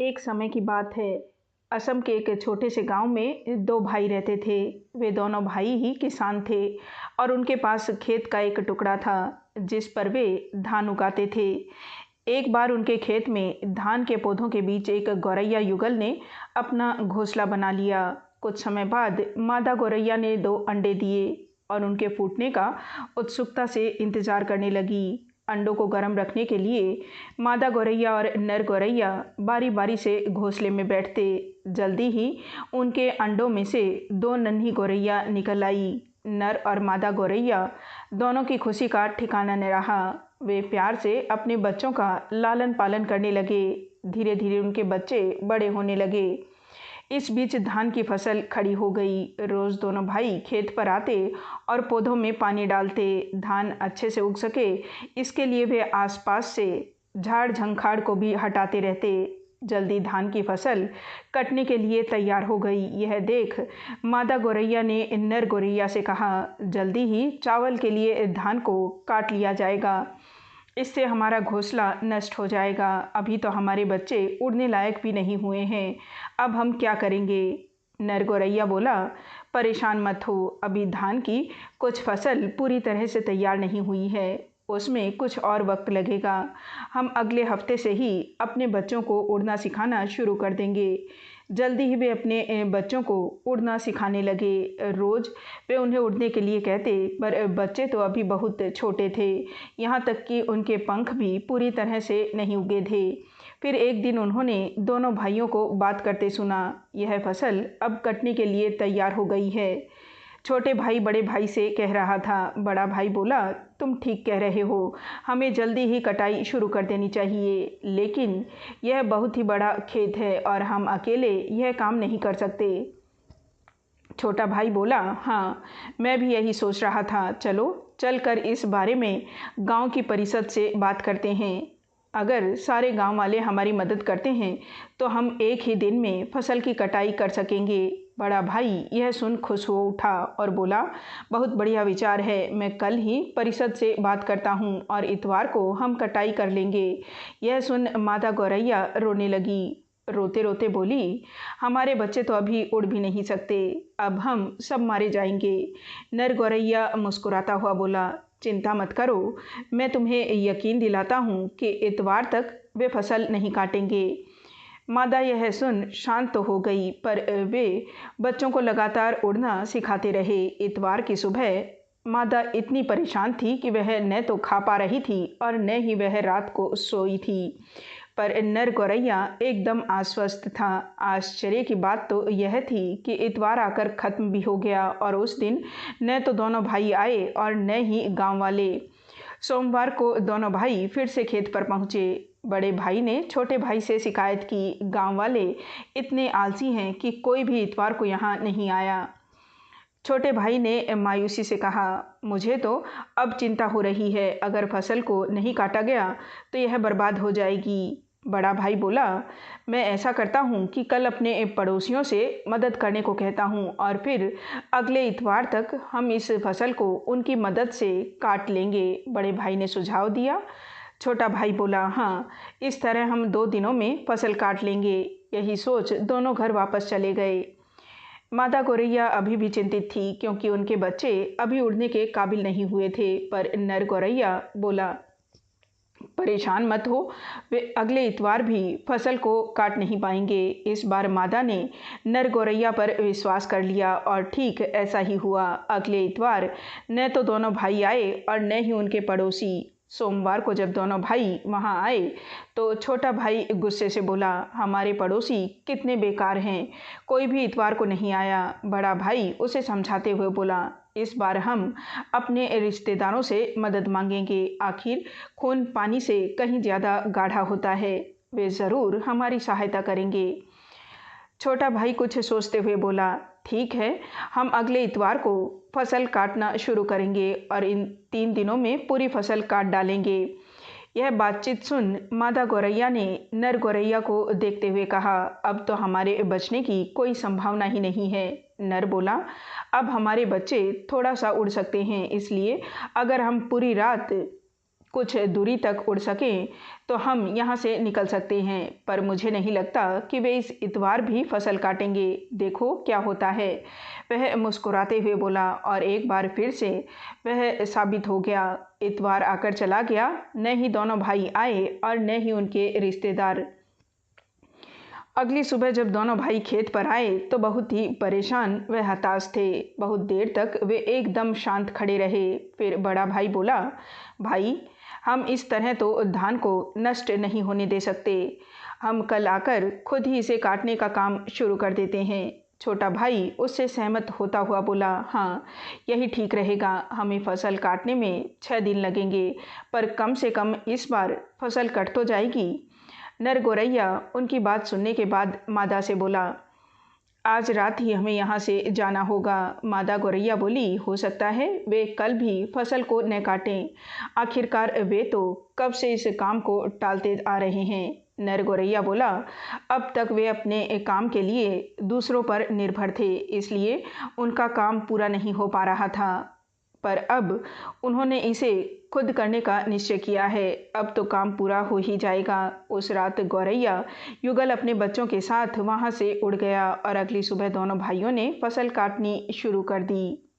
एक समय की बात है। असम के एक छोटे से गांव में दो भाई रहते थे। वे दोनों भाई ही किसान थे और उनके पास खेत का एक टुकड़ा था जिस पर वे धान उगाते थे। एक बार उनके खेत में धान के पौधों के बीच एक गौरैया युगल ने अपना घोंसला बना लिया। कुछ समय बाद मादा गौरैया ने दो अंडे दिए और उनके फूटने का उत्सुकता से इंतजार करने लगी। अंडों को गर्म रखने के लिए मादा गौरैया और नर गौरैया बारी बारी से घोंसले में बैठते। जल्दी ही उनके अंडों में से दो नन्ही गौरैया निकल आई। नर और मादा गौरैया दोनों की खुशी का ठिकाना न रहा। वे प्यार से अपने बच्चों का लालन पालन करने लगे। धीरे धीरे उनके बच्चे बड़े होने लगे। इस बीच धान की फसल खड़ी हो गई। रोज दोनों भाई खेत पर आते और पौधों में पानी डालते। धान अच्छे से उग सके इसके लिए वे आसपास से झाड़ झंखाड़ को भी हटाते रहते। जल्दी धान की फसल कटने के लिए तैयार हो गई। यह देख मादा गौरैया ने नर गौरैया से कहा, जल्दी ही चावल के लिए धान को काट लिया जाएगा। इससे हमारा घोंसला नष्ट हो जाएगा। अभी तो हमारे बच्चे उड़ने लायक भी नहीं हुए हैं। अब हम क्या करेंगे? नर गौरैया बोला, परेशान मत हो, अभी धान की कुछ फसल पूरी तरह से तैयार नहीं हुई है, उसमें कुछ और वक्त लगेगा। हम अगले हफ्ते से ही अपने बच्चों को उड़ना सिखाना शुरू कर देंगे। जल्दी ही वे अपने बच्चों को उड़ना सिखाने लगे। रोज़ वे उन्हें उड़ने के लिए कहते, पर बच्चे तो अभी बहुत छोटे थे, यहाँ तक कि उनके पंख भी पूरी तरह से नहीं उगे थे। फिर एक दिन उन्होंने दोनों भाइयों को बात करते सुना। यह फसल अब कटने के लिए तैयार हो गई है। छोटे भाई बड़े भाई से कह रहा था। बड़ा भाई बोला, तुम ठीक कह रहे हो, हमें जल्दी ही कटाई शुरू कर देनी चाहिए, लेकिन यह बहुत ही बड़ा खेत है और हम अकेले यह काम नहीं कर सकते। छोटा भाई बोला, हाँ, मैं भी यही सोच रहा था, चलो चलकर इस बारे में गांव की परिषद से बात करते हैं। अगर सारे गांव वाले हमारी मदद करते हैं तो हम एक ही दिन में फसल की कटाई कर सकेंगे। बड़ा भाई यह सुन खुश हो उठा और बोला, बहुत बढ़िया विचार है, मैं कल ही परिषद से बात करता हूँ और इतवार को हम कटाई कर लेंगे। यह सुन माता गौरैया रोने लगी। रोते रोते बोली, हमारे बच्चे तो अभी उड़ भी नहीं सकते, अब हम सब मारे जाएंगे। नर गौरैया मुस्कुराता हुआ बोला, चिंता मत करो, मैं तुम्हें यकीन दिलाता हूँ कि इतवार तक वे फसल नहीं काटेंगे। मादा यह सुन शांत तो हो गई, पर वे बच्चों को लगातार उड़ना सिखाते रहे। इतवार की सुबह मादा इतनी परेशान थी कि वह न तो खा पा रही थी और न ही वह रात को सोई थी। पर नर गौरैया एकदम आश्वस्त था। आश्चर्य की बात तो यह थी कि इतवार आकर खत्म भी हो गया और उस दिन न तो दोनों भाई आए और न ही गांव वाले। सोमवार को दोनों भाई फिर से खेत पर पहुंचे। बड़े भाई ने छोटे भाई से शिकायत की, गांव वाले इतने आलसी हैं कि कोई भी इतवार को यहाँ नहीं आया। छोटे भाई ने मायूसी से कहा, मुझे तो अब चिंता हो रही है, अगर फसल को नहीं काटा गया तो यह बर्बाद हो जाएगी। बड़ा भाई बोला, मैं ऐसा करता हूँ कि कल अपने पड़ोसियों से मदद करने को कहता हूँ और फिर अगले इतवार तक हम इस फसल को उनकी मदद से काट लेंगे। बड़े भाई ने सुझाव दिया। छोटा भाई बोला, हाँ, इस तरह हम 2 दिनों में फसल काट लेंगे। यही सोच दोनों घर वापस चले गए। मादा गौरैया अभी भी चिंतित थी क्योंकि उनके बच्चे अभी उड़ने के काबिल नहीं हुए थे, पर नर गौरैया बोला, परेशान मत हो, वे अगले इतवार भी फसल को काट नहीं पाएंगे। इस बार मादा ने नर गौरैया पर विश्वास कर लिया और ठीक ऐसा ही हुआ। अगले इतवार न तो दोनों भाई आए और न ही उनके पड़ोसी। सोमवार को जब दोनों भाई वहां आए तो छोटा भाई गुस्से से बोला, हमारे पड़ोसी कितने बेकार हैं, कोई भी इतवार को नहीं आया। बड़ा भाई उसे समझाते हुए बोला, इस बार हम अपने रिश्तेदारों से मदद मांगेंगे, आखिर खून पानी से कहीं ज़्यादा गाढ़ा होता है, वे ज़रूर हमारी सहायता करेंगे। छोटा भाई कुछ सोचते हुए बोला, ठीक है, हम अगले इतवार को फसल काटना शुरू करेंगे और इन 3 दिनों में पूरी फसल काट डालेंगे। यह बातचीत सुन मादा गौरैया ने नर गौरैया को देखते हुए कहा, अब तो हमारे बचने की कोई संभावना ही नहीं है। नर बोला, अब हमारे बच्चे थोड़ा सा उड़ सकते हैं, इसलिए अगर हम पूरी रात कुछ दूरी तक उड़ सकें तो हम यहाँ से निकल सकते हैं, पर मुझे नहीं लगता कि वे इस इतवार भी फसल काटेंगे। देखो क्या होता है। वह मुस्कुराते हुए बोला और एक बार फिर से वह साबित हो गया। इतवार आकर चला गया, न ही दोनों भाई आए और न ही उनके रिश्तेदार। अगली सुबह जब दोनों भाई खेत पर आए तो बहुत ही परेशान व हताश थे। बहुत देर तक वे एकदम शांत खड़े रहे। फिर बड़ा भाई बोला, भाई, हम इस तरह तो धान को नष्ट नहीं होने दे सकते। हम कल आकर खुद ही इसे काटने का काम शुरू कर देते हैं। छोटा भाई उससे सहमत होता हुआ बोला, हाँ, यही ठीक रहेगा। हमें फसल काटने में 6 दिन लगेंगे, पर कम से कम इस बार फसल कट तो जाएगी। नर गोरैया उनकी बात सुनने के बाद मादा से बोला, आज रात ही हमें यहाँ से जाना होगा। मादा गोरैया बोली, हो सकता है वे कल भी फसल को न काटें। आखिरकार वे तो कब से इस काम को टालते आ रहे हैं। नर गोरैया बोला, अब तक वे अपने काम के लिए दूसरों पर निर्भर थे, इसलिए उनका काम पूरा नहीं हो पा रहा था। पर अब उन्होंने इसे खुद करने का निश्चय किया है। अब तो काम पूरा हो ही जाएगा। उस रात गौरैया युगल अपने बच्चों के साथ वहाँ से उड़ गया और अगली सुबह दोनों भाइयों ने फसल काटनी शुरू कर दी।